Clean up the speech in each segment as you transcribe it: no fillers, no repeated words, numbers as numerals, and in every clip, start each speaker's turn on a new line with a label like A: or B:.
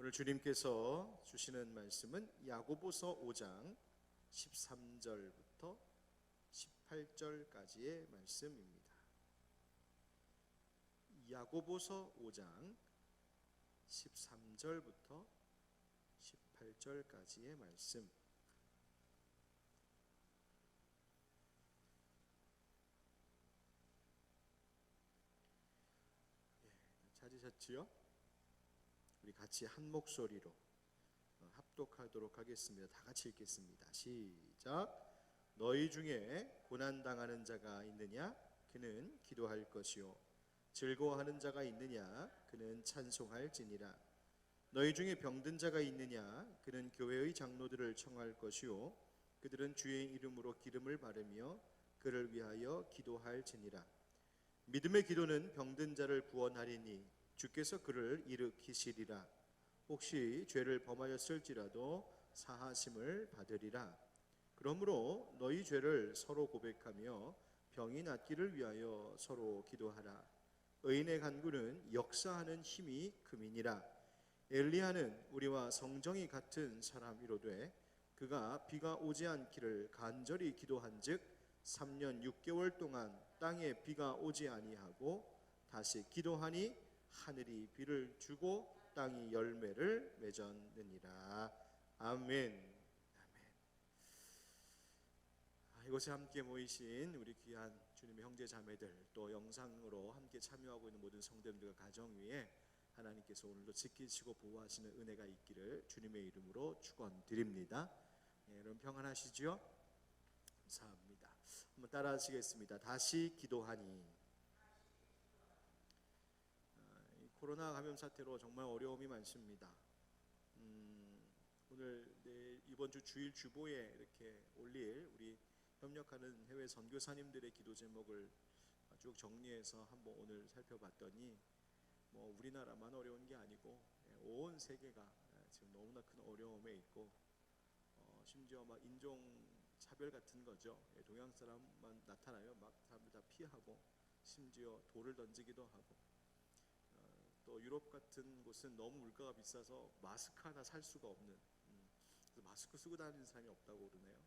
A: 오늘 주님께서 주시는 말씀은 야고보서 5장 13절부터 18절까지의 말씀입니다. 야고보서 5장 13절부터 18절까지의 말씀. 찾으셨지요? 우리 같이 한 목소리로 합독하도록 하겠습니다. 다 같이 읽겠습니다. 시작. 너희 중에 고난당하는 자가 있느냐? 그는 기도할 것이요. 즐거워하는 자가 있느냐? 그는 찬송할지니라. 너희 중에 병든 자가 있느냐? 그는 교회의 장로들을 청할 것이요. 그들은 주의 이름으로 기름을 바르며 그를 위하여 기도할지니라. 믿음의 기도는 병든 자를 구원하리니 주께서 그를 일으키시리라. 혹시 죄를 범하였을지라도 사하심을 받으리라. 그러므로 너희 죄를 서로 고백하며 병이 낫기를 위하여 서로 기도하라. 의인의 간구는 역사하는 힘이 금이니라. 엘리야는 우리와 성정이 같은 사람이로되 그가 비가 오지 않기를 간절히 기도한즉 3년 6개월 동안 땅에 비가 오지 아니하고 다시 기도하니 하늘이 비를 주고 땅이 열매를 맺었느니라. 아멘. 이곳에 함께 모이신 우리 귀한 주님의 형제 자매들, 또 영상으로 함께 참여하고 있는 모든 성도님들과 가정 위에 하나님께서 오늘도 지키시고 보호하시는 은혜가 있기를 주님의 이름으로 축원드립니다. 여러분 평안하시죠? 감사합니다. 한번 따라 하시겠습니다. 다시 기도하니. 코로나 감염 사태로 정말 어려움이 많습니다. 오늘 이번 주 주일 주보에 이렇게 올릴 우리 협력하는 해외 선교사님들의 기도 제목을 쭉 정리해서 한번 오늘 살펴봤더니 우리나라만 어려운 게 아니고 온 세계가 지금 너무나 큰 어려움에 있고 심지어 막 인종 차별 같은 거죠. 동양 사람만 나타나면 막 사람들 다 피하고 심지어 돌을 던지기도 하고 또 유럽 같은 곳은 너무 물가가 비싸서 마스크 하나 살 수가 없는, 그래서 마스크 쓰고 다니는 사람이 없다고 그러네요.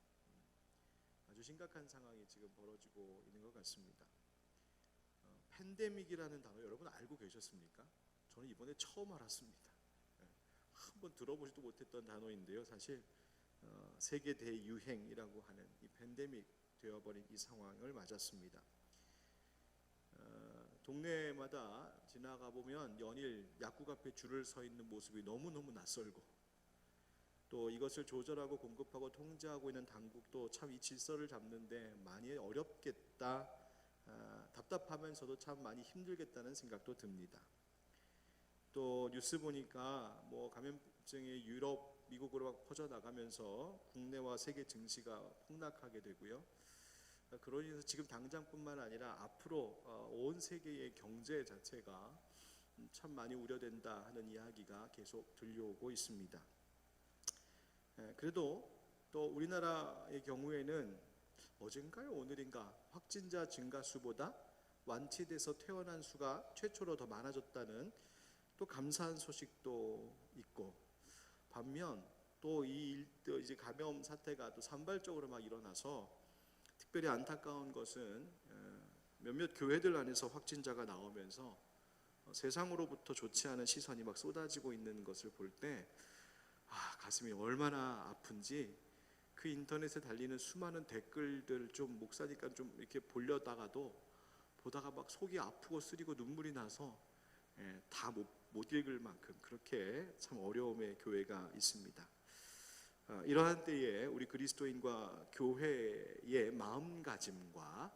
A: 아주 심각한 상황이 지금 벌어지고 있는 것 같습니다. 팬데믹이라는 단어 여러분 알고 계셨습니까? 저는 이번에 처음 알았습니다. 한번 들어보지도 못했던 단어인데요. 사실 세계 대유행이라고 하는 이 팬데믹 되어버린 이 상황을 맞았습니다. 동네마다 지나가 보면 연일 약국 앞에 줄을 서 있는 모습이 너무너무 낯설고, 또 이것을 조절하고 공급하고 통제하고 있는 당국도 참 이 질서를 잡는데 많이 어렵겠다, 답답하면서도 참 많이 힘들겠다는 생각도 듭니다. 또 뉴스 보니까 감염증이 유럽, 미국으로 퍼져나가면서 국내와 세계 증시가 폭락하게 되고요. 그러니 인해서 지금 당장뿐만 아니라 앞으로 온 세계의 경제 자체가 참 많이 우려된다 하는 이야기가 계속 들려오고 있습니다. 그래도 또 우리나라의 경우에는 어젠가요 오늘인가 확진자 증가 수보다 완치돼서 퇴원한 수가 최초로 더 많아졌다는 또 감사한 소식도 있고, 반면 또 이제 감염 사태가 또 산발적으로 막 일어나서 특별히 안타까운 것은 몇몇 교회들 안에서 확진자가 나오면서 세상으로부터 좋지 않은 시선이 막 쏟아지고 있는 것을 볼 때 가슴이 얼마나 아픈지, 그 인터넷에 달리는 수많은 댓글들 좀 목사니까 좀 이렇게 보려다가도 보다가 막 속이 아프고 쓰리고 눈물이 나서 다 못 읽을 만큼 그렇게 참 어려움의 교회가 있습니다. 이러한 때에 우리 그리스도인과 교회의 마음가짐과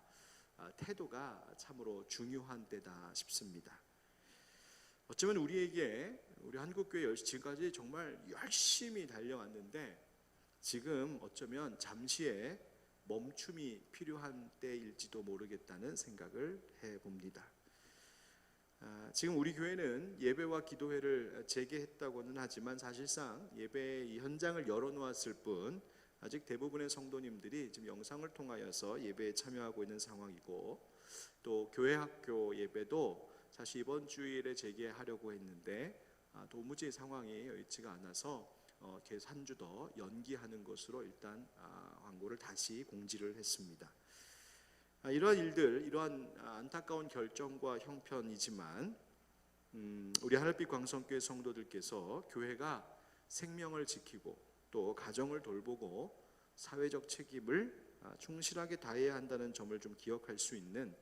A: 태도가 참으로 중요한 때다 싶습니다. 어쩌면 우리 한국교회 지금까지 정말 열심히 달려왔는데 지금 어쩌면 잠시의 멈춤이 필요한 때일지도 모르겠다는 생각을 해봅니다. 지금 우리 교회는 예배와 기도회를 재개했다고는 하지만 사실상 예배 이 현장을 열어놓았을 뿐 아직 대부분의 성도님들이 지금 영상을 통하여서 예배에 참여하고 있는 상황이고, 또 교회 학교 예배도 사실 이번 주일에 재개하려고 했는데 도무지 상황이 여의치가 않아서 계속 한 주 더 연기하는 것으로 일단 광고를 다시 공지를 했습니다. 이러한 일들, 이러한 안타까운 결정과 형편이지만 우리 하늘빛 광성교회 성도들께서 교회가 생명을 지키고 또 가정을 돌보고 사회적 책임을 충실하게 다해야 한다는 점을 좀 기억할 수 있는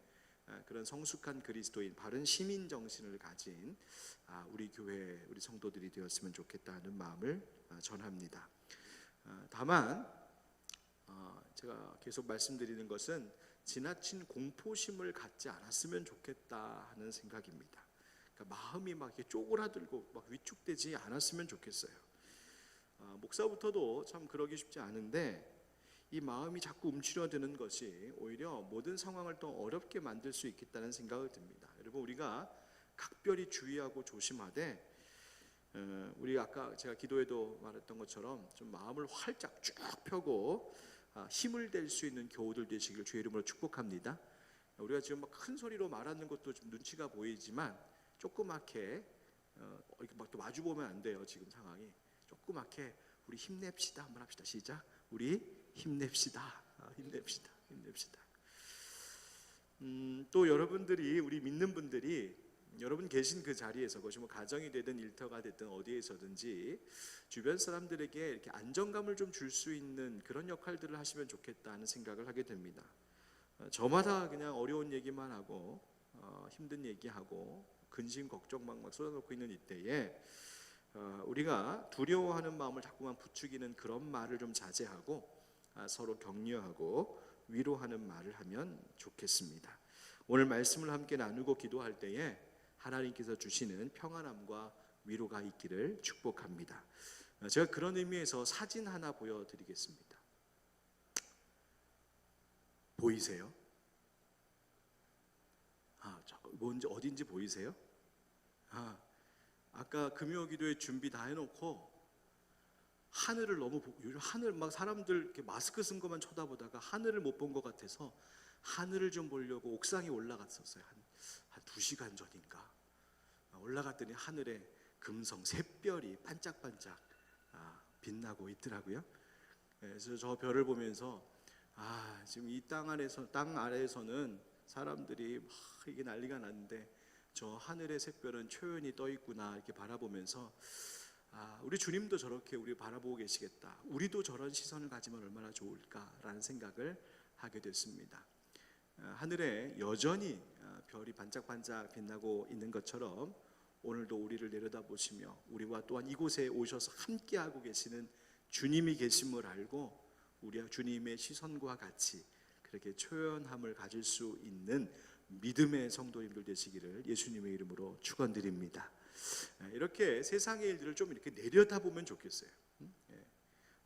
A: 그런 성숙한 그리스도인, 바른 시민 정신을 가진 우리 교회, 우리 성도들이 되었으면 좋겠다는 마음을 전합니다. 다만 제가 계속 말씀드리는 것은 지나친 공포심을 갖지 않았으면 좋겠다 하는 생각입니다. 그러니까 마음이 막 이렇게 쪼그라들고 막 위축되지 않았으면 좋겠어요. 목사부터도 참 그러기 쉽지 않은데 이 마음이 자꾸 움츠려드는 것이 오히려 모든 상황을 더 어렵게 만들 수 있겠다는 생각을 듭니다. 여러분, 우리가 각별히 주의하고 조심하되 우리 아까 제가 기도에도 말했던 것처럼 좀 마음을 활짝 쭉 펴고 힘을 낼 수 있는 교우들 되시길 주의 이름으로 축복합니다. 우리가 지금 막 큰 소리로 말하는 것도 좀 눈치가 보이지만 조그맣게 이렇게 막 또 마주 보면 안 돼요. 지금 상황이 조그맣게 우리 힘냅시다 한번 합시다. 시작. 우리 힘냅시다. 힘냅시다. 또 여러분들이, 우리 믿는 분들이 여러분 계신 그 자리에서, 그것이 뭐 가정이 되든 일터가 됐든 어디에서든지 주변 사람들에게 이렇게 안정감을 좀 줄 수 있는 그런 역할들을 하시면 좋겠다는 생각을 하게 됩니다. 저마다 그냥 어려운 얘기만 하고 힘든 얘기하고 근심 걱정만 막 쏟아놓고 있는 이때에 우리가 두려워하는 마음을 자꾸만 부추기는 그런 말을 좀 자제하고 서로 격려하고 위로하는 말을 하면 좋겠습니다. 오늘 말씀을 함께 나누고 기도할 때에 하나님께서 주시는 평안함과 위로가 있기를 축복합니다. 제가 그런 의미에서 사진 하나 보여드리겠습니다. 보이세요? 뭔지 어딘지 보이세요? 아까 금요기도회 준비 다 해놓고 하늘을 요즘 하늘 막 사람들 이렇게 마스크 쓴 것만 쳐다보다가 하늘을 못 본 것 같아서 하늘을 좀 보려고 옥상에 올라갔었어요. 한 2시간 전인가 올라갔더니 하늘에 금성 샛별이 반짝반짝 빛나고 있더라고요. 그래서 저 별을 보면서 지금 이 땅 아래에서는 사람들이 막 이게 난리가 났는데 저 하늘의 샛별은 초연히 떠 있구나 이렇게 바라보면서 우리 주님도 저렇게 우리 바라보고 계시겠다. 우리도 저런 시선을 가지면 얼마나 좋을까라는 생각을 하게 됐습니다. 하늘에 여전히 별이 반짝반짝 빛나고 있는 것처럼 오늘도 우리를 내려다보시며 우리와 또한 이곳에 오셔서 함께하고 계시는 주님이 계심을 알고 우리 주님의 시선과 같이 그렇게 초연함을 가질 수 있는 믿음의 성도님들 되시기를 예수님의 이름으로 축원드립니다. 이렇게 세상의 일들을 좀 이렇게 내려다보면 좋겠어요.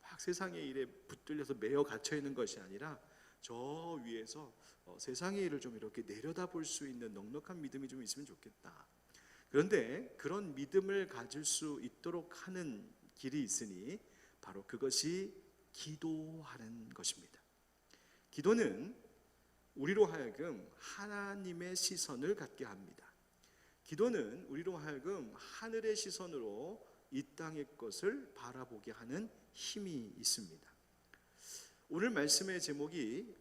A: 막 세상의 일에 붙들려서 매여 갇혀 있는 것이 아니라 저 위에서 세상의 일을 좀 이렇게 내려다볼 수 있는 넉넉한 믿음이 좀 있으면 좋겠다. 그런데 그런 믿음을 가질 수 있도록 하는 길이 있으니 바로 그것이 기도하는 것입니다. 기도는 우리로 하여금 하나님의 시선을 갖게 합니다. 기도는 우리로 하여금 하늘의 시선으로 이 땅의 것을 바라보게 하는 힘이 있습니다. 오늘 말씀의 제목이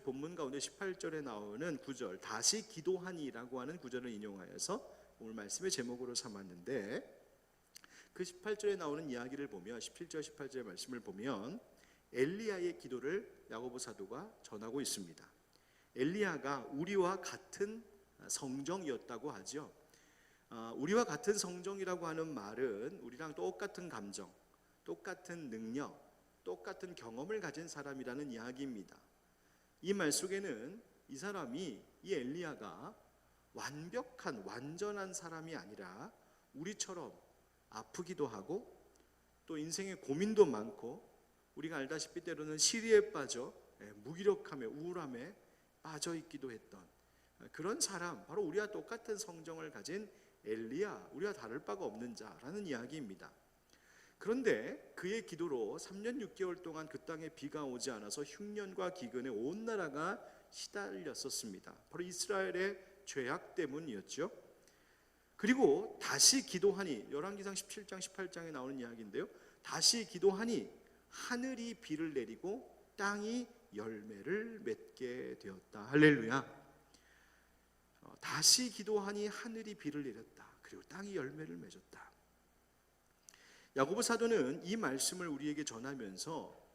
A: 본문 가운데 18절에 나오는 구절, 다시 기도하니라고 하는 구절을 인용하여서 오늘 말씀의 제목으로 삼았는데, 그 18절에 나오는 이야기를 보면 17절 18절의 말씀을 보면 엘리야의 기도를 야고보 사도가 전하고 있습니다. 엘리야가 우리와 같은 성정이었다고 하죠. 우리와 같은 성정이라고 하는 말은 우리랑 똑같은 감정, 똑같은 능력, 똑같은 경험을 가진 사람이라는 이야기입니다. 이 말 속에는 이 엘리야가 완전한 사람이 아니라 우리처럼 아프기도 하고 또 인생에 고민도 많고 우리가 알다시피 때로는 시리에 빠져 무기력함에 우울함에 빠져 있기도 했던 그런 사람, 바로 우리와 똑같은 성정을 가진 엘리야, 우리와 다를 바가 없는 자라는 이야기입니다. 그런데 그의 기도로 3년 6개월 동안 그 땅에 비가 오지 않아서 흉년과 기근에 온 나라가 시달렸었습니다. 바로 이스라엘의 죄악 때문이었죠. 그리고 다시 기도하니, 열왕기상 17장 18장에 나오는 이야기인데요, 다시 기도하니 하늘이 비를 내리고 땅이 열매를 맺게 되었다. 할렐루야. 다시 기도하니 하늘이 비를 내렸다. 그리고 땅이 열매를 맺었다. 야고보 사도는 이 말씀을 우리에게 전하면서,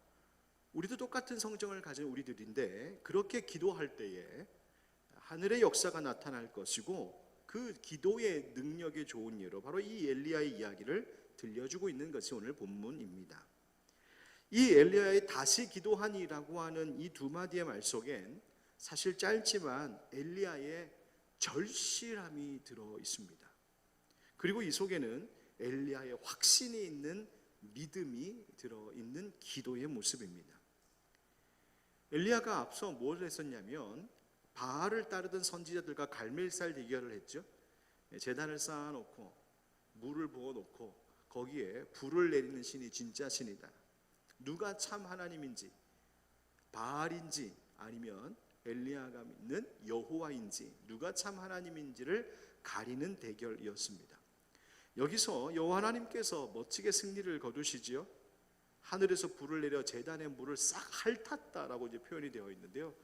A: 우리도 똑같은 성정을 가진 우리들인데 그렇게 기도할 때에 하늘의 역사가 나타날 것이고, 그 기도의 능력에 좋은 예로 바로 이 엘리야의 이야기를 들려주고 있는 것이 오늘 본문입니다. 이 엘리야의 다시 기도하니라고 하는 이 두 마디의 말 속엔 사실 짧지만 엘리야의 절실함이 들어 있습니다. 그리고 이 속에는 엘리야의 확신이 있는 믿음이 들어 있는 기도의 모습입니다. 엘리야가 앞서 뭘 했었냐면 바알을 따르던 선지자들과 갈멜살 대결을 했죠. 제단을 쌓아놓고 물을 부어놓고 거기에 불을 내리는 신이 진짜 신이다, 누가 참 하나님인지, 바알인지 아니면 엘리야가 믿는 여호와인지, 누가 참 하나님인지를 가리는 대결이었습니다. 여기서 여호와 하나님께서 멋지게 승리를 거두시지요. 하늘에서 불을 내려 제단의 물을 싹 핥았다라고 이제 표현이 되어 있는데요,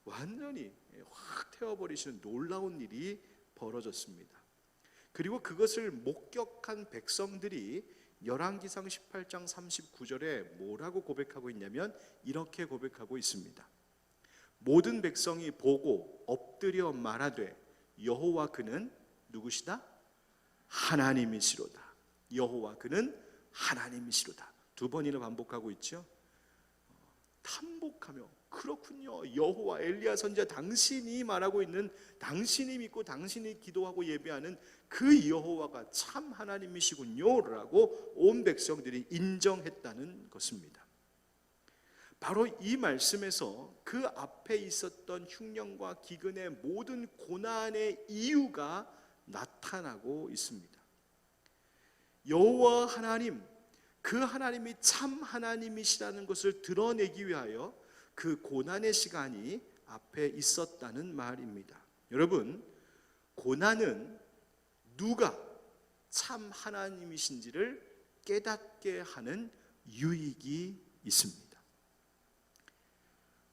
A: 완전히 확 태워버리시는 놀라운 일이 벌어졌습니다. 그리고 그것을 목격한 백성들이 열왕기상 18장 39절에 뭐라고 고백하고 있냐면 이렇게 고백하고 있습니다. 모든 백성이 보고 엎드려 말하되 여호와 그는 누구시다? 하나님이시로다. 여호와 그는 하나님이시로다. 두 번이나 반복하고 있죠. 탐복하며, 그렇군요, 여호와, 엘리야 선지자 당신이 말하고 있는, 당신이 믿고 당신이 기도하고 예배하는 그 여호와가 참 하나님이시군요 라고 온 백성들이 인정했다는 것입니다. 바로 이 말씀에서 그 앞에 있었던 흉년과 기근의 모든 고난의 이유가 나타나고 있습니다. 여호와 하나님, 그 하나님이 참 하나님이시라는 것을 드러내기 위하여 그 고난의 시간이 앞에 있었다는 말입니다. 여러분, 고난은 누가 참 하나님이신지를 깨닫게 하는 유익이 있습니다.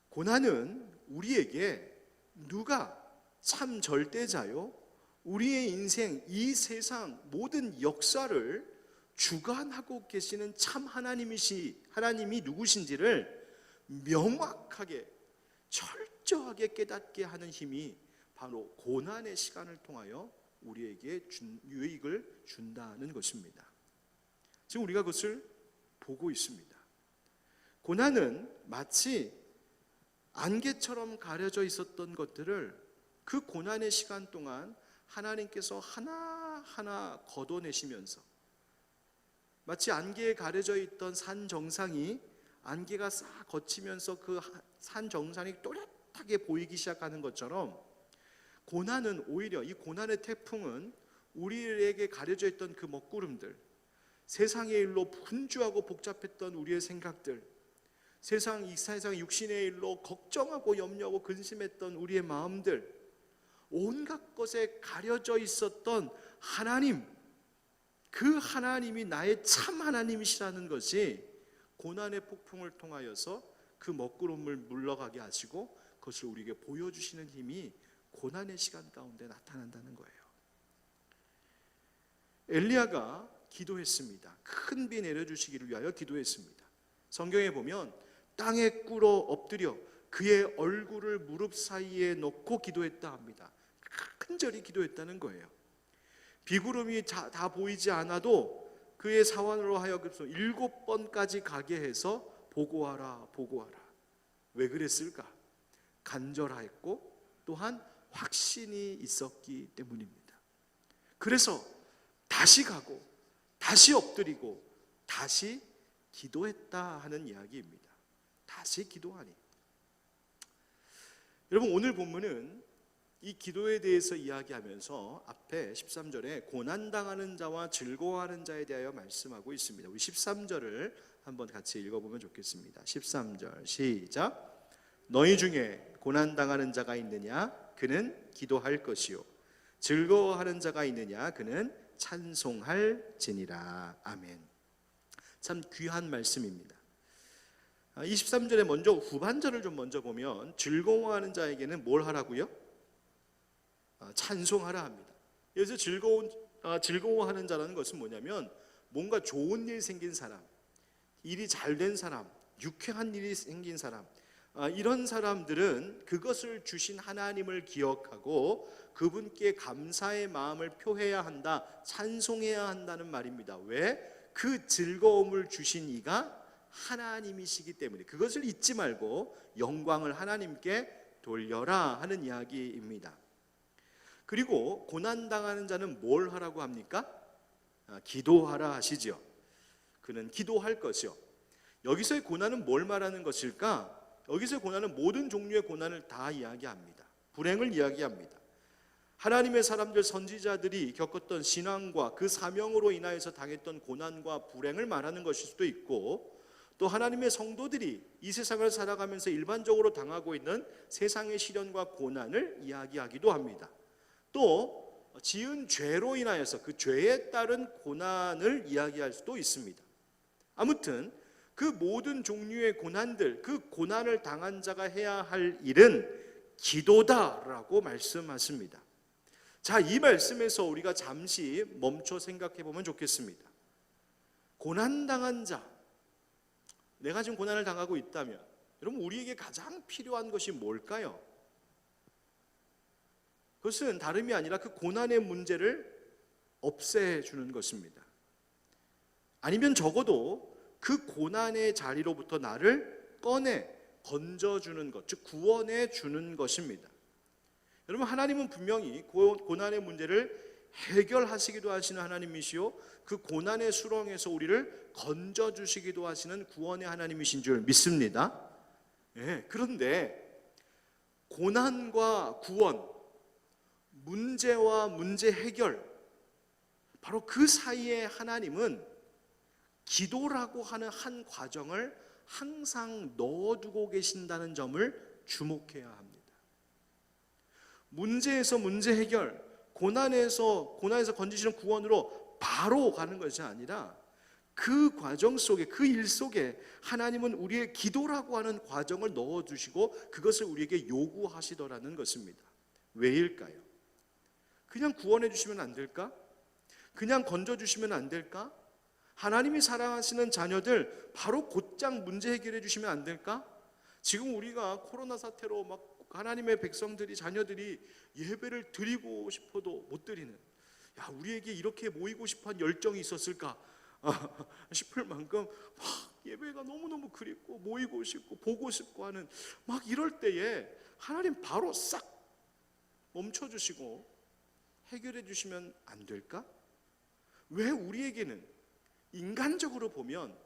A: 고난은 우리에게 누가 참 절대자요, 우리의 인생, 이 세상 모든 역사를 주관하고 계시는 참 하나님이 누구신지를 명확하게 철저하게 깨닫게 하는 힘이 바로 고난의 시간을 통하여 우리에게 유익을 준다는 것입니다. 지금 우리가 그것을 보고 있습니다. 고난은 마치 안개처럼 가려져 있었던 것들을 그 고난의 시간 동안 하나님께서 하나하나 걷어내시면서, 마치 안개에 가려져 있던 산 정상이 안개가 싹 거치면서 그 산 정상이 또렷하게 보이기 시작하는 것처럼, 고난은 오히려, 이 고난의 태풍은 우리에게 가려져 있던 그 먹구름들, 세상의 일로 분주하고 복잡했던 우리의 생각들, 이 세상 육신의 일로 걱정하고 염려하고 근심했던 우리의 마음들, 온갖 것에 가려져 있었던 하나님, 그 하나님이 나의 참 하나님이시라는 것이 고난의 폭풍을 통하여서 그 먹구름을 물러가게 하시고 그것을 우리에게 보여주시는 힘이 고난의 시간 가운데 나타난다는 거예요. 엘리야가 기도했습니다. 큰 비 내려주시기를 위하여 기도했습니다. 성경에 보면 땅에 꿇어 엎드려 그의 얼굴을 무릎 사이에 놓고 기도했다 합니다. 간절히 기도했다는 거예요. 비구름이 다 보이지 않아도 그의 사원으로 하여금 7번까지 가게 해서 보고하라, 보고하라. 왜 그랬을까? 간절했고 또한 확신이 있었기 때문입니다. 그래서 다시 가고 다시 엎드리고 다시 기도했다 하는 이야기입니다. 다시 기도하니. 여러분, 오늘 본문은 이 기도에 대해서 이야기하면서 앞에 13절에 고난당하는 자와 즐거워하는 자에 대하여 말씀하고 있습니다. 우리 13절을 한번 같이 읽어보면 좋겠습니다. 13절 시작. 너희 중에 고난당하는 자가 있느냐? 그는 기도할 것이요 즐거워하는 자가 있느냐? 그는 찬송할지니라. 아멘. 참 귀한 말씀입니다. 23절에 먼저 후반절을 좀 먼저 보면 즐거워하는 자에게는 뭘 하라고요? 찬송하라 합니다. 여기서 즐거워하는 자라는 것은 뭐냐면 뭔가 좋은 일 생긴 사람, 일이 잘 된 사람, 유쾌한 일이 생긴 사람, 이런 사람들은 그것을 주신 하나님을 기억하고 그분께 감사의 마음을 표해야 한다, 찬송해야 한다는 말입니다. 왜? 그 즐거움을 주신 이가 하나님이시기 때문에 그것을 잊지 말고 영광을 하나님께 돌려라 하는 이야기입니다. 그리고 고난당하는 자는 뭘 하라고 합니까? 기도하라 하시죠. 그는 기도할 것이요. 여기서의 고난은 뭘 말하는 것일까? 여기서의 고난은 모든 종류의 고난을 다 이야기합니다. 불행을 이야기합니다. 하나님의 사람들, 선지자들이 겪었던 신앙과 그 사명으로 인하여서 당했던 고난과 불행을 말하는 것일 수도 있고, 또 하나님의 성도들이 이 세상을 살아가면서 일반적으로 당하고 있는 세상의 시련과 고난을 이야기하기도 합니다. 또 지은 죄로 인하여서 그 죄에 따른 고난을 이야기할 수도 있습니다. 아무튼 그 모든 종류의 고난들, 그 고난을 당한 자가 해야 할 일은 기도다라고 말씀하십니다. 자, 이 말씀에서 우리가 잠시 멈춰 생각해 보면 좋겠습니다. 고난당한 자, 내가 지금 고난을 당하고 있다면 여러분, 우리에게 가장 필요한 것이 뭘까요? 그것은 다름이 아니라 그 고난의 문제를 없애주는 것입니다. 아니면 적어도 그 고난의 자리로부터 나를 건져주는 것, 즉 구원해 주는 것입니다. 여러분, 하나님은 분명히 고난의 문제를 해결하시기도 하시는 하나님이시요, 그 고난의 수렁에서 우리를 건져주시기도 하시는 구원의 하나님이신 줄 믿습니다. 그런데 고난과 구원, 문제와 문제 해결, 바로 그 사이에 하나님은 기도라고 하는 한 과정을 항상 넣어두고 계신다는 점을 주목해야 합니다. 문제에서 문제 해결, 고난에서 건지시는 구원으로 바로 가는 것이 아니라 그 과정 속에, 그 일 속에 하나님은 우리의 기도라고 하는 과정을 넣어두시고 그것을 우리에게 요구하시더라는 것입니다. 왜일까요? 그냥 구원해 주시면 안 될까? 그냥 건져주시면 안 될까? 하나님이 사랑하시는 자녀들 바로 곧장 문제 해결해 주시면 안 될까? 지금 우리가 코로나 사태로 막 하나님의 백성들이, 자녀들이 예배를 드리고 싶어도 못 드리는, 우리에게 이렇게 모이고 싶어한 열정이 있었을까 싶을 만큼 막 예배가 너무너무 그립고 모이고 싶고 보고 싶고 하는, 막 이럴 때에 하나님 바로 싹 멈춰주시고 해결해 주시면 안 될까? 왜 우리에게는 인간적으로 보면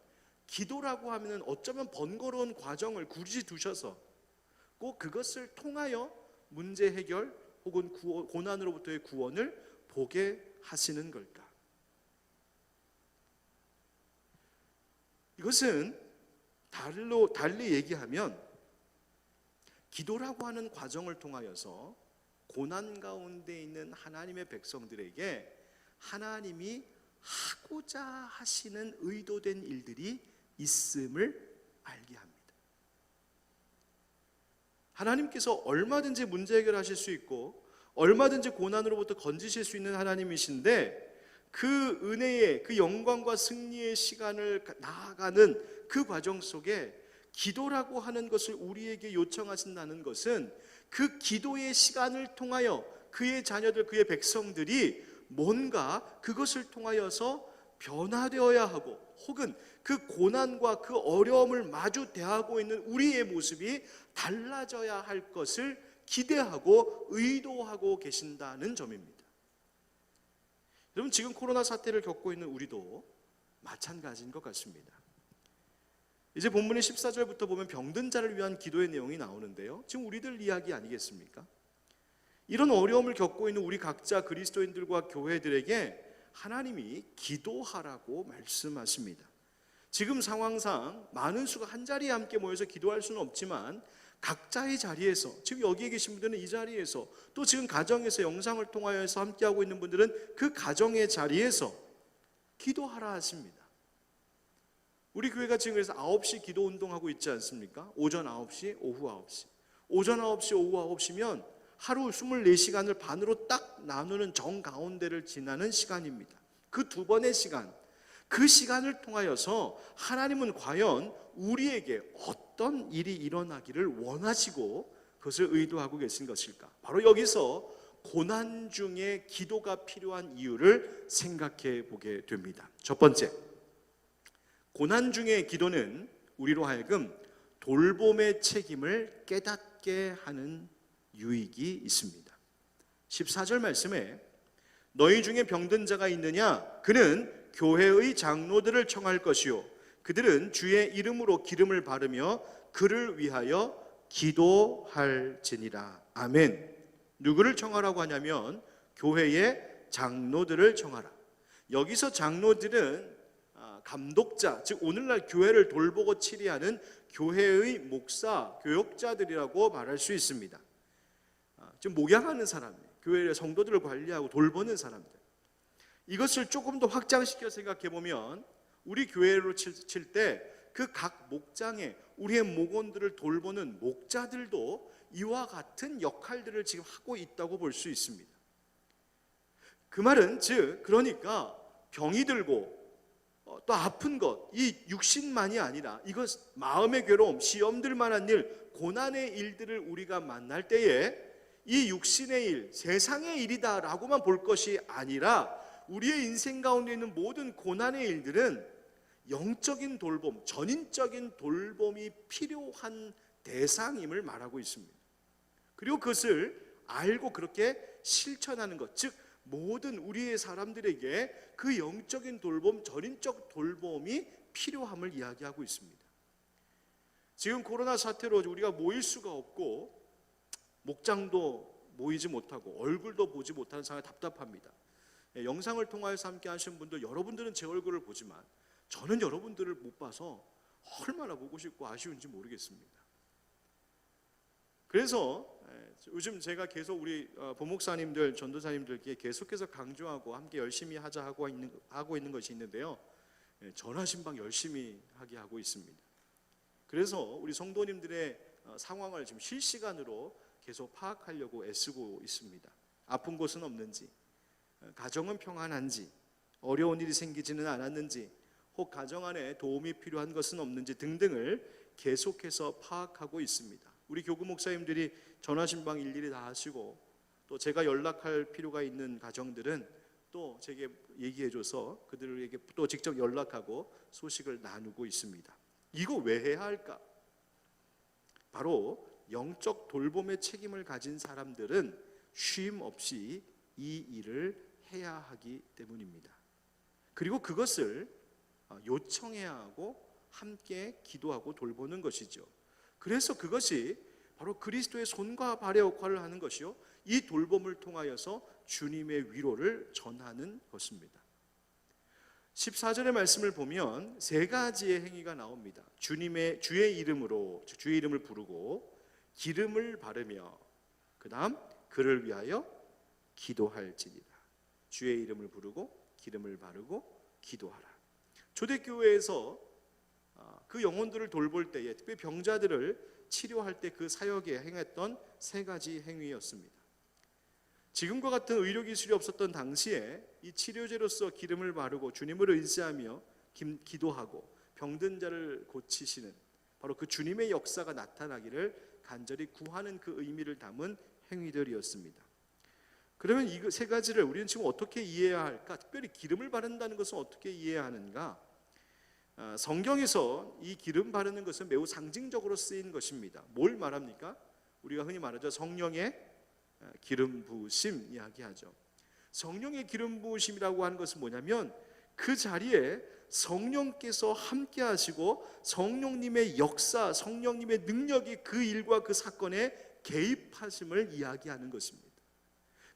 A: 기도라고 하면 어쩌면 번거로운 과정을 굳이 두셔서 꼭 그것을 통하여 문제 해결 혹은 고난으로부터의 구원을 보게 하시는 걸까? 이것은 달리 얘기하면 기도라고 하는 과정을 통하여서 고난 가운데 있는 하나님의 백성들에게 하나님이 하고자 하시는 의도된 일들이 있음을 알게 합니다. 하나님께서 얼마든지 문제 해결하실 수 있고 얼마든지 고난으로부터 건지실 수 있는 하나님이신데, 그 은혜의, 그 영광과 승리의 시간을 나아가는 그 과정 속에 기도라고 하는 것을 우리에게 요청하신다는 것은 그 기도의 시간을 통하여 그의 자녀들, 그의 백성들이 뭔가 그것을 통하여서 변화되어야 하고, 혹은 그 고난과 그 어려움을 마주 대하고 있는 우리의 모습이 달라져야 할 것을 기대하고 의도하고 계신다는 점입니다. 여러분, 지금 코로나 사태를 겪고 있는 우리도 마찬가지인 것 같습니다. 이제 본문의 14절부터 보면 병든 자를 위한 기도의 내용이 나오는데요, 지금 우리들 이야기 아니겠습니까? 이런 어려움을 겪고 있는 우리 각자 그리스도인들과 교회들에게 하나님이 기도하라고 말씀하십니다. 지금 상황상 많은 수가 한 자리에 함께 모여서 기도할 수는 없지만 각자의 자리에서, 지금 여기에 계신 분들은 이 자리에서, 또 지금 가정에서 영상을 통하여서 함께하고 있는 분들은 그 가정의 자리에서 기도하라 하십니다. 우리 교회가 지금 그래서 9시 기도 운동하고 있지 않습니까? 오전 9시, 오후 9시. 오전 9시, 오후 9시면 하루 24시간을 반으로 딱 나누는 정가운데를 지나는 시간입니다. 그 두 번의 시간, 그 시간을 통하여서 하나님은 과연 우리에게 어떤 일이 일어나기를 원하시고 그것을 의도하고 계신 것일까? 바로 여기서 고난 중에 기도가 필요한 이유를 생각해 보게 됩니다. 첫 번째, 고난 중의 기도는 우리로 하여금 돌봄의 책임을 깨닫게 하는 유익이 있습니다. 14절 말씀에 너희 중에 병든 자가 있느냐? 그는 교회의 장로들을 청할 것이요 그들은 주의 이름으로 기름을 바르며 그를 위하여 기도할지니라. 아멘. 누구를 청하라고 하냐면 교회의 장로들을 청하라. 여기서 장로들은 감독자, 즉 오늘날 교회를 돌보고 치리하는 교회의 목사, 교역자들이라고 말할 수 있습니다. 지금 목양하는 사람들, 교회의 성도들을 관리하고 돌보는 사람들. 이것을 조금 더 확장시켜 생각해 보면 우리 교회로 칠 때 그 각 목장에 우리의 목원들을 돌보는 목자들도 이와 같은 역할들을 지금 하고 있다고 볼 수 있습니다. 그 말은 즉 그러니까 병이 들고 또 아픈 것, 이 육신만이 아니라 이것 마음의 괴로움, 시험들 만한 일, 고난의 일들을 우리가 만날 때에 이 육신의 일, 세상의 일이다라고만 볼 것이 아니라 우리의 인생 가운데 있는 모든 고난의 일들은 영적인 돌봄, 전인적인 돌봄이 필요한 대상임을 말하고 있습니다. 그리고 그것을 알고 그렇게 실천하는 것, 즉 모든 우리의 사람들에게 그 영적인 돌봄, 전인적 돌봄이 필요함을 이야기하고 있습니다. 지금 코로나 사태로 우리가 모일 수가 없고 목장도 모이지 못하고 얼굴도 보지 못하는 상황이 답답합니다. 영상을 통하여서 함께 하시는 분들, 여러분들은 제 얼굴을 보지만 저는 여러분들을 못 봐서 얼마나 보고 싶고 아쉬운지 모르겠습니다. 그래서 요즘 제가 계속 우리 부목사님들, 전도사님들께 계속해서 강조하고 함께 열심히 하자 하고 있는 것이 있는데요, 전화신방 열심히 하게 하고 있습니다. 그래서 우리 성도님들의 상황을 지금 실시간으로 계속 파악하려고 애쓰고 있습니다. 아픈 곳은 없는지, 가정은 평안한지, 어려운 일이 생기지는 않았는지, 혹 가정 안에 도움이 필요한 것은 없는지 등등을 계속해서 파악하고 있습니다. 우리 교구 목사님들이 전화신방 일일이 다 하시고 또 제가 연락할 필요가 있는 가정들은 또 제게 얘기해줘서 그들에게 또 직접 연락하고 소식을 나누고 있습니다. 이거 왜 해야 할까? 바로 영적 돌봄의 책임을 가진 사람들은 쉼 없이 이 일을 해야 하기 때문입니다. 그리고 그것을 요청해야 하고 함께 기도하고 돌보는 것이죠. 그래서 그것이 바로 그리스도의 손과 발의 역할을 하는 것이요, 이 돌봄을 통하여서 주님의 위로를 전하는 것입니다. 14절의 말씀을 보면 세 가지의 행위가 나옵니다. 주의 이름으로, 주의 이름을 부르고 기름을 바르며 그 다음 그를 위하여 기도할지니라. 주의 이름을 부르고 기름을 바르고 기도하라. 초대교회에서 그 영혼들을 돌볼 때에, 특별히 병자들을 치료할 때 그 사역에 행했던 세 가지 행위였습니다. 지금과 같은 의료기술이 없었던 당시에 이 치료제로서 기름을 바르고 주님을 의지하며 기도하고 병든 자를 고치시는 바로 그 주님의 역사가 나타나기를 간절히 구하는 그 의미를 담은 행위들이었습니다. 그러면 이 세 가지를 우리는 지금 어떻게 이해해야 할까? 특별히 기름을 바른다는 것은 어떻게 이해해야 하는가? 성경에서 이 기름 바르는 것은 매우 상징적으로 쓰인 것입니다. 뭘 말합니까? 우리가 흔히 말하죠, 성령의 기름 부으심 이야기하죠. 성령의 기름 부으심이라고 하는 것은 뭐냐면 그 자리에 성령께서 함께 하시고 성령님의 역사, 성령님의 능력이 그 일과 그 사건에 개입하심을 이야기하는 것입니다.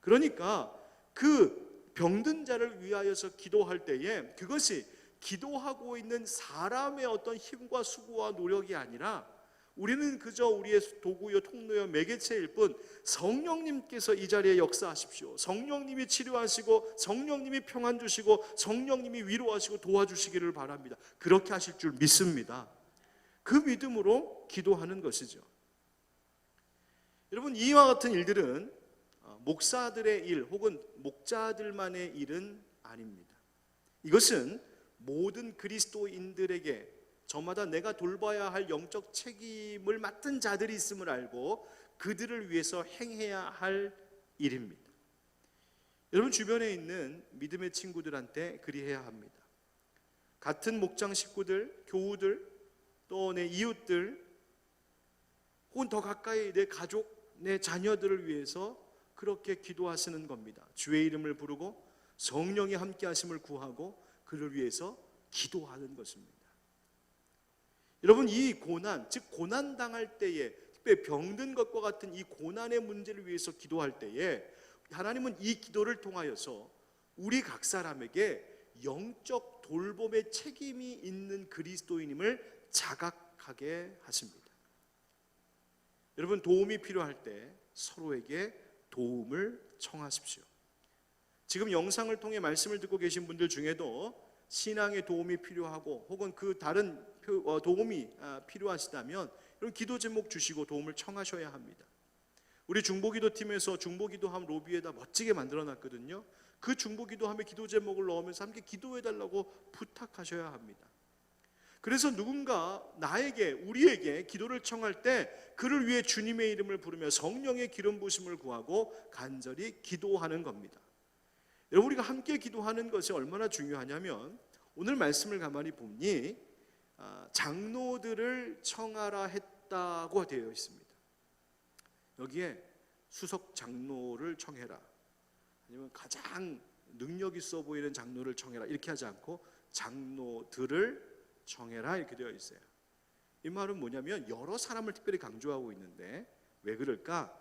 A: 그러니까 그 병든 자를 위하여서 기도할 때에 그것이 기도하고 있는 사람의 어떤 힘과 수고와 노력이 아니라 우리는 그저 우리의 도구요 통로요 매개체일 뿐 성령님께서 이 자리에 역사하십시오. 성령님이 치료하시고 성령님이 평안 주시고 성령님이 위로하시고 도와주시기를 바랍니다. 그렇게 하실 줄 믿습니다. 그 믿음으로 기도하는 것이죠. 여러분, 이와 같은 일들은 목사들의 일 혹은 목자들만의 일은 아닙니다. 이것은 모든 그리스도인들에게 저마다 내가 돌봐야 할 영적 책임을 맡은 자들이 있음을 알고 그들을 위해서 행해야 할 일입니다. 여러분, 주변에 있는 믿음의 친구들한테 그리해야 합니다. 같은 목장 식구들, 교우들, 또 내 이웃들, 혹은 더 가까이 내 가족, 내 자녀들을 위해서 그렇게 기도하시는 겁니다. 주의 이름을 부르고 성령이 함께 하심을 구하고 그를 위해서 기도하는 것입니다. 여러분, 이 고난, 즉 고난 당할 때에, 특별히 병든 것과 같은 이 고난의 문제를 위해서 기도할 때에 하나님은 이 기도를 통하여서 우리 각 사람에게 영적 돌봄의 책임이 있는 그리스도인임을 자각하게 하십니다. 여러분, 도움이 필요할 때 서로에게 도움을 청하십시오. 지금 영상을 통해 말씀을 듣고 계신 분들 중에도 신앙의 도움이 필요하고 혹은 그 다른 도움이 필요하시다면 이런 기도 제목 주시고 도움을 청하셔야 합니다. 우리 중보기도팀에서 중보기도함 로비에다 멋지게 만들어놨거든요. 그 중보기도함에 기도 제목을 넣으면서 함께 기도해달라고 부탁하셔야 합니다. 그래서 누군가 나에게, 우리에게 기도를 청할 때 그를 위해 주님의 이름을 부르며 성령의 기름 부으심을 구하고 간절히 기도하는 겁니다. 여러분, 우리가 함께 기도하는 것이 얼마나 중요하냐면 오늘 말씀을 가만히 보니 장로들을 청하라 했다고 되어 있습니다. 여기에 수석 장로를 청해라, 아니면 가장 능력 있어 보이는 장로를 청해라 이렇게 하지 않고 장로들을 청해라 이렇게 되어 있어요. 이 말은 뭐냐면 여러 사람을 특별히 강조하고 있는데 왜 그럴까?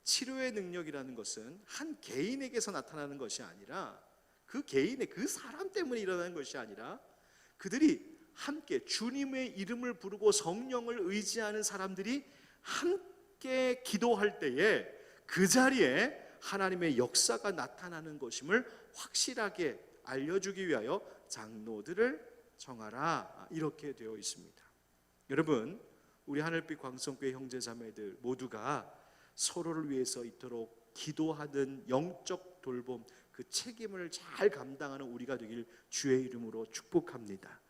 A: 치료의 능력이라는 것은 한 개인에게서 나타나는 것이 아니라 그 개인의 그 사람 때문에 일어나는 것이 아니라 그들이 함께 주님의 이름을 부르고 성령을 의지하는 사람들이 함께 기도할 때에 그 자리에 하나님의 역사가 나타나는 것임을 확실하게 알려주기 위하여 장로들을 청하라 이렇게 되어 있습니다. 여러분, 우리 하늘빛 광성교회 형제자매들 모두가 서로를 위해서 이토록 기도하는 영적 돌봄, 그 책임을 잘 감당하는 우리가 되길 주의 이름으로 축복합니다.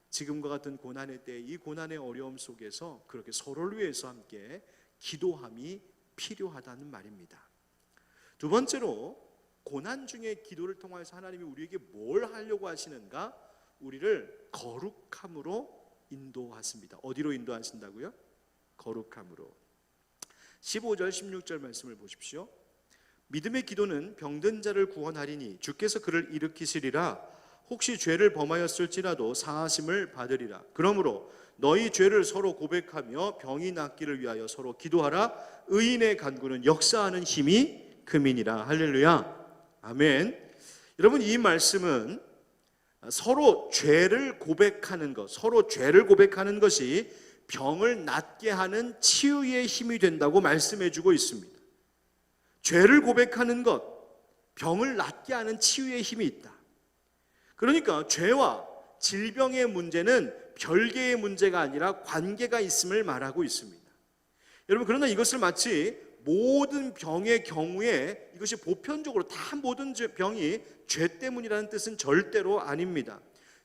A: 지금과 같은 고난의 때, 이 고난의 어려움 속에서 그렇게 서로를 위해서 함께 기도함이 필요하다는 말입니다. 두 번째로, 고난 중에 기도를 통해서 하나님이 우리에게 뭘 하려고 하시는가? 우리를 거룩함으로 인도하십니다. 어디로 인도하신다고요? 거룩함으로. 15절 16절 말씀을 보십시오. 믿음의 기도는 병든 자를 구원하리니 주께서 그를 일으키시리라. 혹시 죄를 범하였을지라도 사하심을 받으리라. 그러므로 너희 죄를 서로 고백하며 병이 낫기를 위하여 서로 기도하라. 의인의 간구는 역사하는 힘이 금이니라. 할렐루야. 아멘. 여러분, 이 말씀은 서로 죄를 고백하는 것, 서로 죄를 고백하는 것이 병을 낫게 하는 치유의 힘이 된다고 말씀해 주고 있습니다. 죄를 고백하는 것, 병을 낫게 하는 치유의 힘이 있다. 그러니까 죄와 질병의 문제는 별개의 문제가 아니라 관계가 있음을 말하고 있습니다. 여러분, 그러나 이것을 마치 모든 병의 경우에 이것이 보편적으로 다 모든 병이 죄 때문이라는 뜻은 절대로 아닙니다.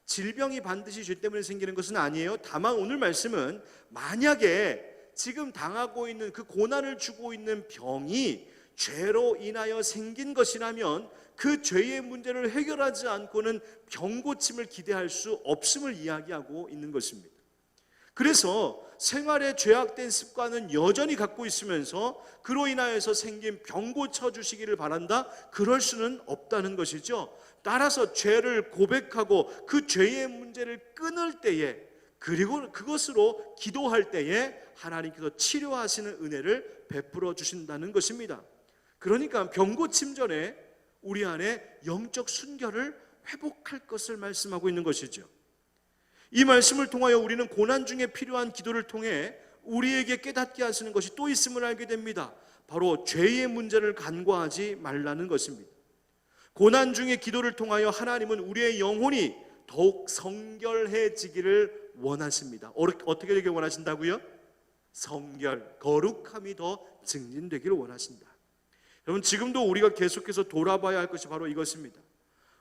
A: 질병이 반드시 죄 때문에 생기는 것은 아니에요. 다만 오늘 말씀은 만약에 지금 당하고 있는 그 고난을 주고 있는 병이 죄로 인하여 생긴 것이라면 그 죄의 문제를 해결하지 않고는 병 고침을 기대할 수 없음을 이야기하고 있는 것입니다. 그래서 생활의 죄악된 습관은 여전히 갖고 있으면서 그로 인하여서 생긴 병 고쳐주시기를 바란다? 그럴 수는 없다는 것이죠. 따라서 죄를 고백하고 그 죄의 문제를 끊을 때에, 그리고 그것으로 기도할 때에 하나님께서 치료하시는 은혜를 베풀어 주신다는 것입니다. 그러니까 병 고침 전에 우리 안에 영적 순결을 회복할 것을 말씀하고 있는 것이죠. 이 말씀을 통하여 우리는 고난 중에 필요한 기도를 통해 우리에게 깨닫게 하시는 것이 또 있음을 알게 됩니다. 바로 죄의 문제를 간과하지 말라는 것입니다. 고난 중에 기도를 통하여 하나님은 우리의 영혼이 더욱 성결해지기를 원하십니다. 어떻게 되길 원하신다고요? 성결, 거룩함이 더 증진되기를 원하신다. 여러분, 지금도 우리가 계속해서 돌아봐야 할 것이 바로 이것입니다.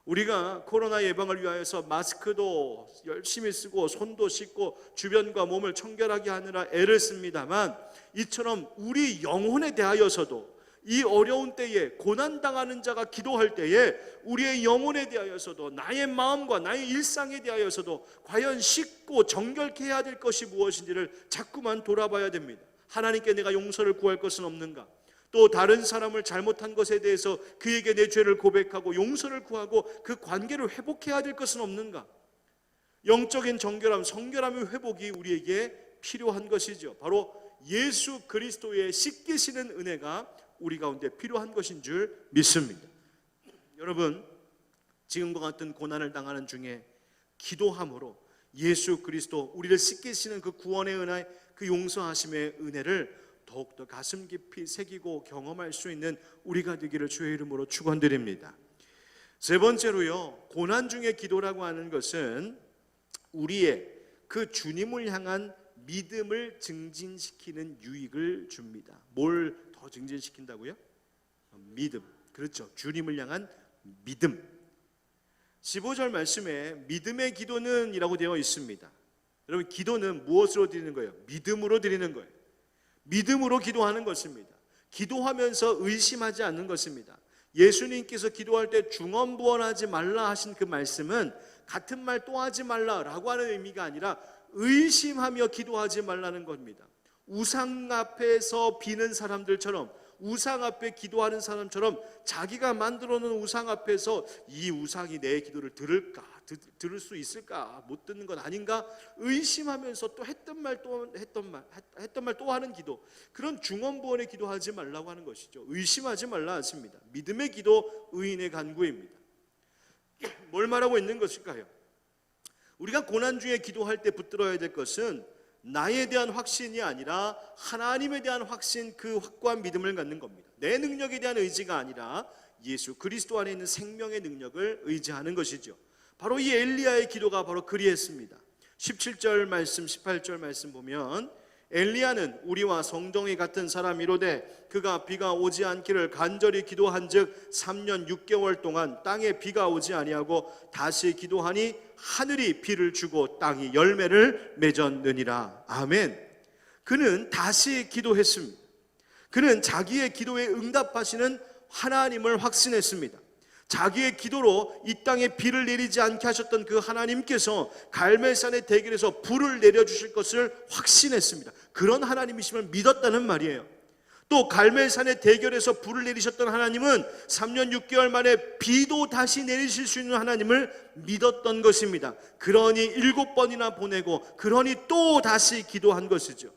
A: 우리가 코로나 예방을 위하여서 마스크도 열심히 쓰고 손도 씻고 주변과 몸을 청결하게 하느라 애를 씁니다만, 이처럼 우리 영혼에 대하여서도 이 어려운 때에 고난당하는 자가 기도할 때에 우리의 영혼에 대하여서도, 나의 마음과 나의 일상에 대하여서도 과연 씻고 정결케 해야 될 것이 무엇인지를 자꾸만 돌아봐야 됩니다. 하나님께 내가 용서를 구할 것은 없는가? 또 다른 사람을 잘못한 것에 대해서 그에게 내 죄를 고백하고 용서를 구하고 그 관계를 회복해야 될 것은 없는가? 영적인 정결함, 성결함의 회복이 우리에게 필요한 것이죠. 바로 예수 그리스도의 씻기시는 은혜가 우리 가운데 필요한 것인 줄 믿습니다. 여러분, 지금과 같은 고난을 당하는 중에 기도함으로 예수 그리스도 우리를 씻기시는 그 구원의 은혜, 그 용서하심의 은혜를 더욱더 가슴 깊이 새기고 경험할 수 있는 우리가 되기를 주의 이름으로 축원드립니다. 세 번째로요, 고난 중에 기도라고 하는 것은 우리의 그 주님을 향한 믿음을 증진시키는 유익을 줍니다. 뭘 더 증진시킨다고요? 믿음. 그렇죠. 주님을 향한 믿음. 15절 말씀에 믿음의 기도는 이라고 되어 있습니다. 여러분, 기도는 무엇으로 드리는 거예요? 믿음으로 드리는 거예요. 믿음으로 기도하는 것입니다. 기도하면서 의심하지 않는 것입니다. 예수님께서 기도할 때 중언부언하지 말라 하신 그 말씀은 같은 말 또 하지 말라라고 하는 의미가 아니라 의심하며 기도하지 말라는 겁니다. 우상 앞에서 비는 사람들처럼, 우상 앞에 기도하는 사람처럼 자기가 만들어 놓은 우상 앞에서 이 우상이 내 기도를 들을까? 들을 수 있을까? 못 듣는 건 아닌가? 의심하면서 또 했던 말 또 하는 기도, 그런 중언부언의 기도하지 말라고 하는 것이죠. 의심하지 말라 하십니다. 믿음의 기도, 의인의 간구입니다. 뭘 말하고 있는 것일까요? 우리가 고난 중에 기도할 때 붙들어야 될 것은 나에 대한 확신이 아니라 하나님에 대한 확신, 그 확고한 믿음을 갖는 겁니다. 내 능력에 대한 의지가 아니라 예수 그리스도 안에 있는 생명의 능력을 의지하는 것이죠. 바로 이 엘리야의 기도가 바로 그리했습니다. 17절 말씀, 18절 말씀 보면, 엘리야는 우리와 성정이 같은 사람이로되 그가 비가 오지 않기를 간절히 기도한즉 3년 6개월 동안 땅에 비가 오지 아니하고 다시 기도하니 하늘이 비를 주고 땅이 열매를 맺었느니라. 아멘. 그는 다시 기도했습니다. 그는 자기의 기도에 응답하시는 하나님을 확신했습니다. 자기의 기도로 이 땅에 비를 내리지 않게 하셨던 그 하나님께서 갈멜산의 대결에서 불을 내려주실 것을 확신했습니다. 그런 하나님이심을 믿었다는 말이에요. 또 갈멜산의 대결에서 불을 내리셨던 하나님은 3년 6개월 만에 비도 다시 내리실 수 있는 하나님을 믿었던 것입니다. 그러니 7번이나 보내고 그러니 또 다시 기도한 것이죠.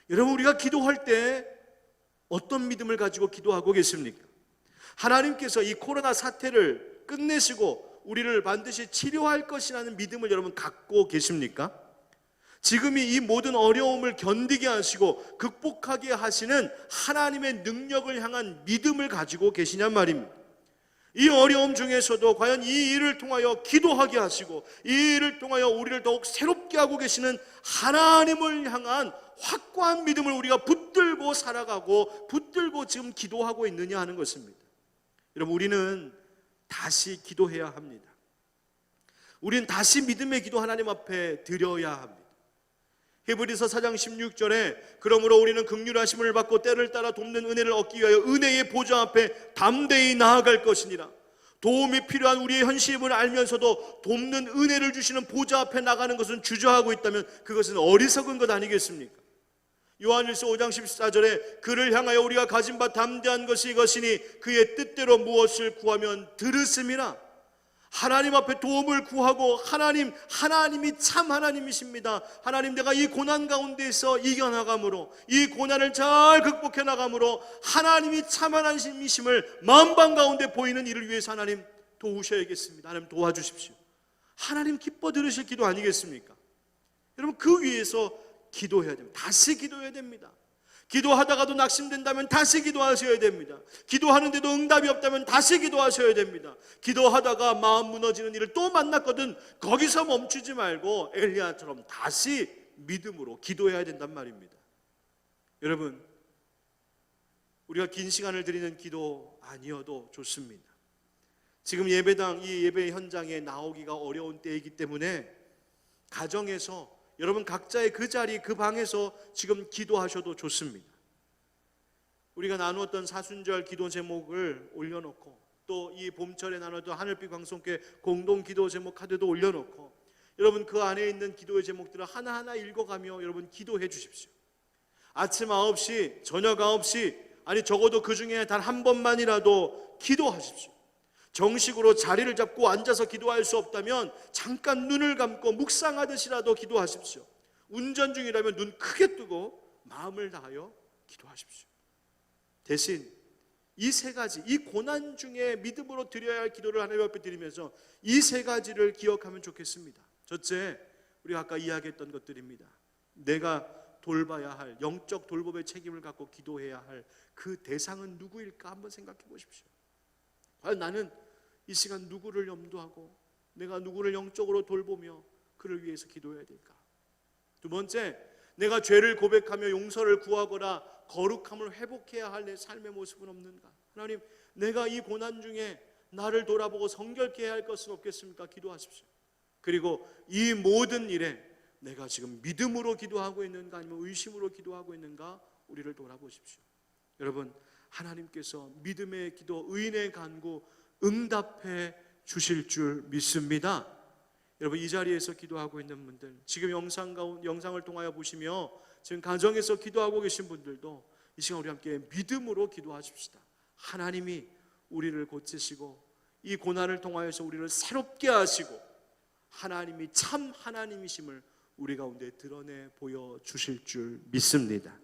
A: 여러분, 우리가 기도할 때 어떤 믿음을 가지고 기도하고 계십니까? 하나님께서 이 코로나 사태를 끝내시고 우리를 반드시 치료할 것이라는 믿음을 여러분 갖고 계십니까? 지금이 이 모든 어려움을 견디게 하시고 극복하게 하시는 하나님의 능력을 향한 믿음을 가지고 계시냔 말입니다. 이 어려움 중에서도 과연 이 일을 통하여 기도하게 하시고 이 일을 통하여 우리를 더욱 새롭게 하고 계시는 하나님을 향한 확고한 믿음을 우리가 붙들고 살아가고 붙들고 지금 기도하고 있느냐 하는 것입니다. 여러분, 우리는 다시 기도해야 합니다. 우리는 다시 믿음의 기도 하나님 앞에 드려야 합니다. 히브리서 4장 16절에 그러므로 우리는 긍휼하심을 받고 때를 따라 돕는 은혜를 얻기 위하여 은혜의 보좌 앞에 담대히 나아갈 것이니라. 도움이 필요한 우리의 현실임을 알면서도 돕는 은혜를 주시는 보좌 앞에 나가는 것은 주저하고 있다면 그것은 어리석은 것 아니겠습니까? 요한일서 5장 14절에 그를 향하여 우리가 가진 바 담대한 것이 이것이니 그의 뜻대로 무엇을 구하면 들으심이라. 하나님 앞에 도움을 구하고 하나님이 참 하나님이십니다. 하나님, 내가 이 고난 가운데서 이겨나감으로, 이 고난을 잘 극복해 나감으로 하나님이 참 하나님이심을 만방 가운데 보이는 일을 위해서 하나님 도우셔야겠습니다. 하나님 도와주십시오. 하나님 기뻐 들으실 기도 아니겠습니까? 여러분, 그 위에서 기도해야 됩니다. 다시 기도해야 됩니다. 기도하다가도 낙심된다면 다시 기도하셔야 됩니다. 기도하는데도 응답이 없다면 다시 기도하셔야 됩니다. 기도하다가 마음 무너지는 일을 또 만났거든 거기서 멈추지 말고 엘리야처럼 다시 믿음으로 기도해야 된단 말입니다. 여러분, 우리가 긴 시간을 드리는 기도 아니어도 좋습니다. 지금 예배당, 이 예배 현장에 나오기가 어려운 때이기 때문에 가정에서 여러분 각자의 그 자리, 그 방에서 지금 기도하셔도 좋습니다. 우리가 나누었던 사순절 기도 제목을 올려놓고 또 이 봄철에 나눴던 하늘빛 광성교회 공동 기도 제목 카드도 올려놓고 여러분 그 안에 있는 기도의 제목들을 하나하나 읽어가며 여러분 기도해 주십시오. 아침 9시, 저녁 9시, 아니 적어도 그 중에 단 한 번만이라도 기도하십시오. 정식으로 자리를 잡고 앉아서 기도할 수 없다면 잠깐 눈을 감고 묵상하듯이라도 기도하십시오. 운전 중이라면 눈 크게 뜨고 마음을 다하여 기도하십시오. 대신 이 세 가지, 이 고난 중에 믿음으로 드려야 할 기도를 하나님 앞에 드리면서 이 세 가지를 기억하면 좋겠습니다. 첫째, 우리가 아까 이야기했던 것들입니다. 내가 돌봐야 할, 영적 돌봄의 책임을 갖고 기도해야 할 그 대상은 누구일까 한번 생각해 보십시오. 과연 나는 이 시간 누구를 염두하고 내가 누구를 영적으로 돌보며 그를 위해서 기도해야 될까? 두 번째, 내가 죄를 고백하며 용서를 구하거나 거룩함을 회복해야 할 내 삶의 모습은 없는가? 하나님, 내가 이 고난 중에 나를 돌아보고 성결케 해야 할 것은 없겠습니까? 기도하십시오. 그리고 이 모든 일에 내가 지금 믿음으로 기도하고 있는가 아니면 의심으로 기도하고 있는가 우리를 돌아보십시오. 여러분, 하나님께서 믿음의 기도, 의인의 간구 응답해 주실 줄 믿습니다. 여러분, 이 자리에서 기도하고 있는 분들, 지금 영상을 통하여 보시며 지금 가정에서 기도하고 계신 분들도 이 시간 우리 함께 믿음으로 기도하십시다. 하나님이 우리를 고치시고 이 고난을 통하여서 우리를 새롭게 하시고 하나님이 참 하나님이심을 우리 가운데 드러내 보여주실 줄 믿습니다.